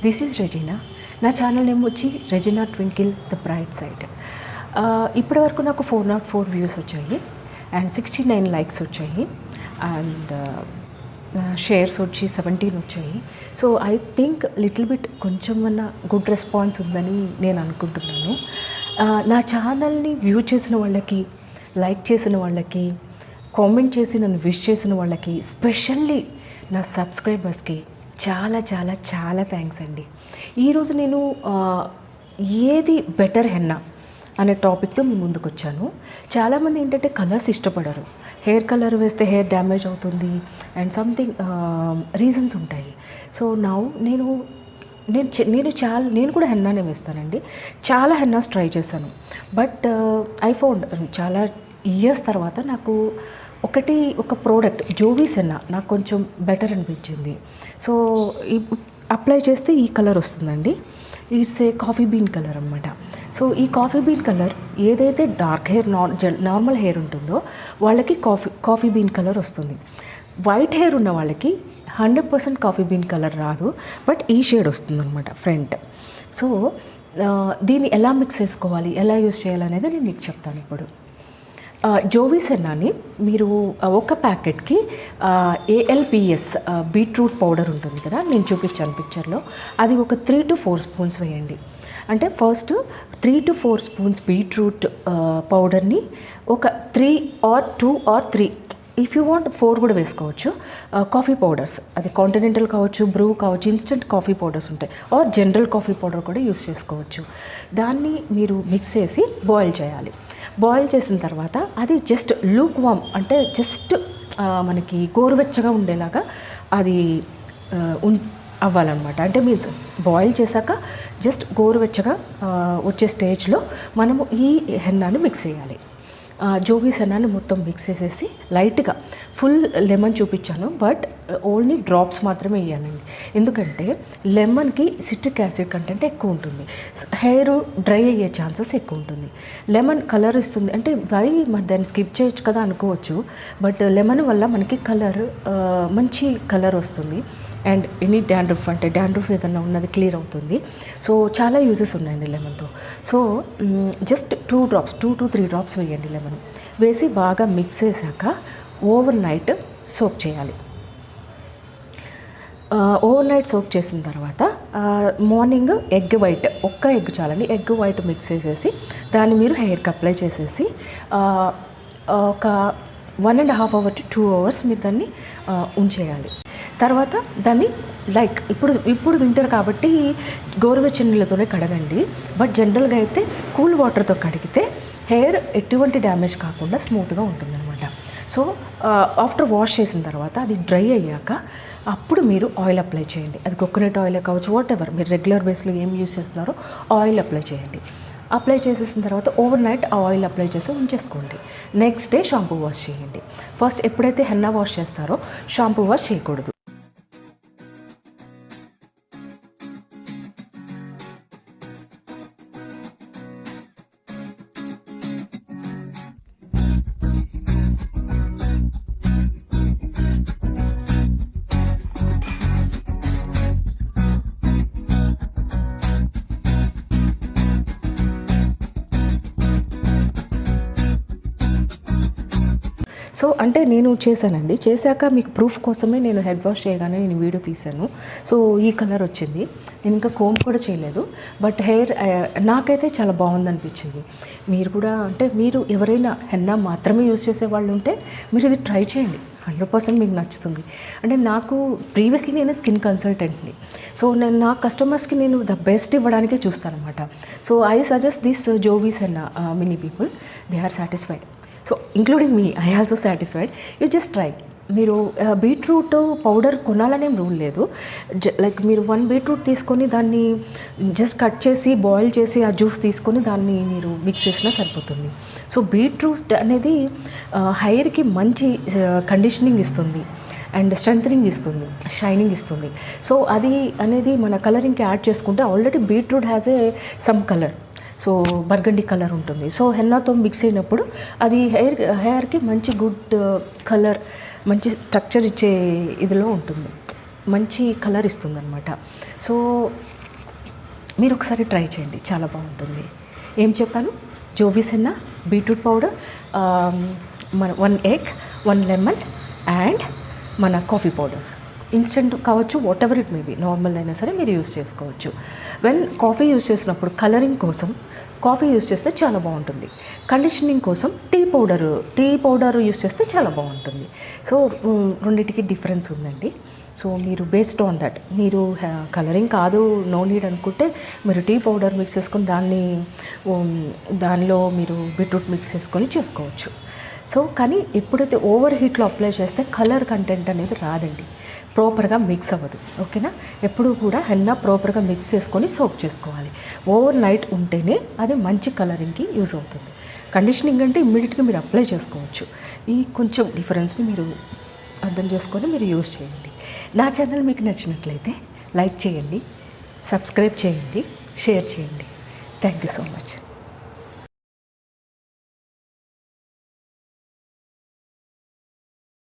This is Regina. నా channel name వచ్చి Regina twinkle the bright side. ఇప్పటివరకు నాకు 404 వ్యూస్ వచ్చాయి అండ్ 69 లైక్స్ వచ్చాయి అండ్ షేర్స్ వచ్చి 17 వచ్చాయి. So I think little bit కొంచెం గుడ్ రెస్పాన్స్ ఉందని నేను అనుకుంటున్నాను. నా ఛానల్ని వ్యూ చేసిన వాళ్ళకి, లైక్ చేసిన వాళ్ళకి, కామెంట్ చేసి నన్ను విష్ చేసిన వాళ్ళకి, స్పెషల్లీ నా సబ్స్క్రైబర్స్కి చాలా చాలా చాలా థ్యాంక్స్ అండి. ఈరోజు నేను ఏది బెటర్ హెన్నా అనే టాపిక్తో మీ ముందుకు వచ్చాను. చాలామంది ఏంటంటే కలర్స్ ఇష్టపడరు. హెయిర్ కలర్ వేస్తే హెయిర్ డ్యామేజ్ అవుతుంది అండ్ సంథింగ్ రీజన్స్ ఉంటాయి. సో నేను కూడా హెన్నానే వేస్తానండి. చాలా హెన్నాస్ ట్రై చేశాను. బట్ ఐ ఫౌండ్ చాలా ఇయర్స్ తర్వాత నాకు ఒక ప్రోడక్ట్ జోవీస్ హెన్నా నాకు కొంచెం బెటర్ అనిపించింది. సో అప్లై చేస్తే ఈ కలర్ వస్తుందండి. It's a coffee bean colour అనమాట. సో ఈ కాఫీ బీన్ కలర్ ఏదైతే డార్క్ హెయిర్ నార్మల్ హెయిర్ ఉంటుందో వాళ్ళకి కాఫీ బీన్ కలర్ వస్తుంది. వైట్ హెయిర్ ఉన్న వాళ్ళకి 100% కాఫీ బీన్ కలర్ రాదు, బట్ ఈ షేడ్ వస్తుంది అనమాట ఫ్రంట్. సో దీన్ని ఎలా మిక్స్ చేసుకోవాలి, ఎలా యూస్ చేయాలనేది నేను మీకు చెప్తాను ఇప్పుడు. జోవీస్ హెన్నాని మీరు ఒక ప్యాకెట్కి ALPS బీట్రూట్ పౌడర్ ఉంటుంది కదా, నేను చూపించాను పిక్చర్లో, అది ఒక 3 to 4 స్పూన్స్ వేయండి. అంటే ఫస్ట్ 3 to 4 స్పూన్స్ బీట్రూట్ పౌడర్ని ఒక 3 or 2 or 3, if you want 4 కూడా వేసుకోవచ్చు, కాఫీ పౌడర్స్, అది కాంటినెంటల్ కావచ్చు, బ్రూ కావచ్చు, ఇన్స్టెంట్ కాఫీ పౌడర్స్ ఉంటాయి, ఆర్ జనరల్ కాఫీ పౌడర్ కూడా యూస్ చేసుకోవచ్చు. దాన్ని మీరు మిక్స్ చేసి బాయిల్ చేయాలి. బాయిల్ చేసిన తర్వాత అది జస్ట్ లూక్ వామ్, అంటే జస్ట్ మనకి గోరువెచ్చగా ఉండేలాగా అది అవ్వాలన్నమాట. అంటే మీన్స్ బాయిల్ చేశాక జస్ట్ గోరువెచ్చగా వచ్చే స్టేజ్లో మనము ఈ హెన్నాని మిక్స్ చేయాలి. జోవీస్ హెన్నాని మొత్తం మిక్స్ చేసేసి లైట్గా ఫుల్ లెమన్ చూపించాను, బట్ ఓన్లీ డ్రాప్స్ మాత్రమే వేయాలండి. ఎందుకంటే లెమన్కి సిట్రిక్ యాసిడ్ కంటెంట్ ఎక్కువ ఉంటుంది, హెయిర్ డ్రై అయ్యే ఛాన్సెస్ ఎక్కువ ఉంటుంది. లెమన్ కలర్ ఇస్తుంది అంటే దాన్ని స్కిప్ చేయొచ్చు కదా అనుకోవచ్చు, బట్ లెమన్ వల్ల మనకి మంచి కలర్ వస్తుంది అండ్ ఎనీ డాండ్రఫ్, అంటే డాండ్రఫ్ ఏదన్నా ఉన్నది క్లియర్ అవుతుంది. సో చాలా యూజెస్ ఉన్నాయండి లెమన్తో. సో జస్ట్ 2 to 3 డ్రాప్స్ వేయండి లెమన్. వేసి బాగా మిక్స్ చేశాక ఓవర్ నైట్ సోక్ చేయాలి. ఓవర్ నైట్ సోక్ చేసిన తర్వాత మార్నింగ్ ఒక్క ఎగ్ చాలండి, ఎగ్ వైట్ మిక్స్ చేసేసి దాన్ని మీరు హెయిర్కి అప్లై చేసేసి ఒక 1.5 hour to 2 hours మీరు దాన్ని ఉంచేయాలి. తర్వాత దాన్ని ఇప్పుడు వింటర్ కాబట్టి గోరువెచ్చని నీళ్ళతోనే కడగండి, బట్ జనరల్గా అయితే కూల్ వాటర్తో కడిగితే హెయిర్ ఎటువంటి డ్యామేజ్ కాకుండా స్మూత్గా ఉంటుందన్నమాట. సో ఆఫ్టర్ వాష్ చేసిన తర్వాత అది డ్రై అయ్యాక అప్పుడు మీరు ఆయిల్ అప్లై చేయండి. అది కోకోనట్ ఆయిల్ కావచ్చు, వాట్ ఎవర్ మీరు రెగ్యులర్ బేస్లో ఏం యూస్ చేస్తున్నారో ఆయిల్ అప్లై చేయండి. అప్లై చేసేసిన తర్వాత ఓవర్ నైట్ ఆ ఆయిల్ అప్లై చేసి ఉంచేసుకోండి. నెక్స్ట్ డే షాంపూ వాష్ చేయండి. ఫస్ట్ ఎప్పుడైతే హెన్నా వాష్ చేస్తారో షాంపూ వాష్ చేయకూడదు. సో అంటే నేను చేశానండి. చేశాక మీకు ప్రూఫ్ కోసమే నేను హెడ్ వాష్ చేయగానే నేను వీడియో తీశాను. సో ఈ కలర్ వచ్చింది. నేను ఇంకా కోమ్ కూడా చేయలేదు, బట్ హెయిర్ నాకైతే చాలా బాగుంది అనిపించింది. మీరు కూడా అంటే మీరు ఎవరైనా హెన్నా మాత్రమే యూస్ చేసే వాళ్ళు ఉంటే మీరు ఇది ట్రై చేయండి, 100% మీకు నచ్చుతుంది. అంటే నాకు ప్రీవియస్లీ నేను స్కిన్ కన్సల్టెంట్ని. సో నేను నా కస్టమర్స్కి నేను ద బెస్ట్ ఇవ్వడానికే చూస్తానమాట. So I suggest this Jovees henna many people, they are satisfied. So including me, I also satisfied. You just try. మీరు బీట్రూట్ పౌడర్ కొనాలనేం రూల్ లేదు. లైక్ మీరు 1 బీట్రూట్ తీసుకొని దాన్ని జస్ట్ కట్ చేసి బాయిల్ చేసి ఆ జ్యూస్ తీసుకొని దాన్ని మీరు మిక్స్ చేసినా సరిపోతుంది. సో బీట్రూట్ అనేది హెయిర్కి మంచి కండిషనింగ్ ఇస్తుంది అండ్ స్ట్రెంథనింగ్ ఇస్తుంది, షైనింగ్ ఇస్తుంది. సో అది అనేది మన కలరింగ్కి యాడ్ చేసుకుంటే already beetroot has a some colour, so burgundy colour ఉంటుంది. సో హెన్నాతో మిక్స్ అయినప్పుడు అది హెయిర్కి మంచి గుడ్ కలర్, మంచి స్ట్రక్చర్ ఇచ్చే ఇదిలో ఉంటుంది, మంచి కలర్ ఇస్తుంది అనమాట. సో మీరు ఒకసారి ట్రై చేయండి, చాలా బాగుంటుంది. ఏం చెప్పాను? జోవీస్ హెన్నా, బీట్రూట్ పౌడర్, మన 1 ఎగ్, 1 లెమన్ అండ్ మన కాఫీ పౌడర్స్. ఇన్స్టెంట్ కావచ్చు, whatever it may be, normal అయినా సరే మీరు యూస్ చేసుకోవచ్చు. వెన్ కాఫీ యూస్ చేసినప్పుడు కలరింగ్ కోసం కాఫీ యూస్ చేస్తే చాలా బాగుంటుంది. కండిషనింగ్ కోసం టీ పౌడర్ యూస్ చేస్తే చాలా బాగుంటుంది. సో రెండింటికి డిఫరెన్స్ ఉందండి. సో మీరు బేస్డ్ ఆన్ దట్, మీరు కలరింగ్ కాదు, నో నీడ్ అనుకుంటే మీరు టీ పౌడర్ మిక్స్ చేసుకొని దానిలో మీరు బీట్రూట్ మిక్స్ చేసుకొని చేసుకోవచ్చు. సో కానీ ఎప్పుడైతే ఓవర్ హీట్లో అప్లై చేస్తే కలర్ కంటెంట్ అనేది రాదండి, ప్రాపర్గా మిక్స్ అవ్వదు. ఓకేనా? ఎప్పుడు కూడా హెన్నా ప్రాపర్గా మిక్స్ చేసుకొని సోక్ చేసుకోవాలి. ఓవర్ నైట్ ఉంటేనే అది మంచి కలరింగ్కి యూజ్ అవుతుంది. కండిషనింగ్ అంటే ఇమ్మీడియట్గా మీరు అప్లై చేసుకోవచ్చు. ఈ కొంచెం డిఫరెన్స్ని మీరు అర్థం చేసుకొని మీరు యూజ్ చేయండి. నా ఛానల్ మీకు నచ్చినట్లయితే లైక్ చేయండి, సబ్స్క్రైబ్ చేయండి, షేర్ చేయండి. Thank you so much.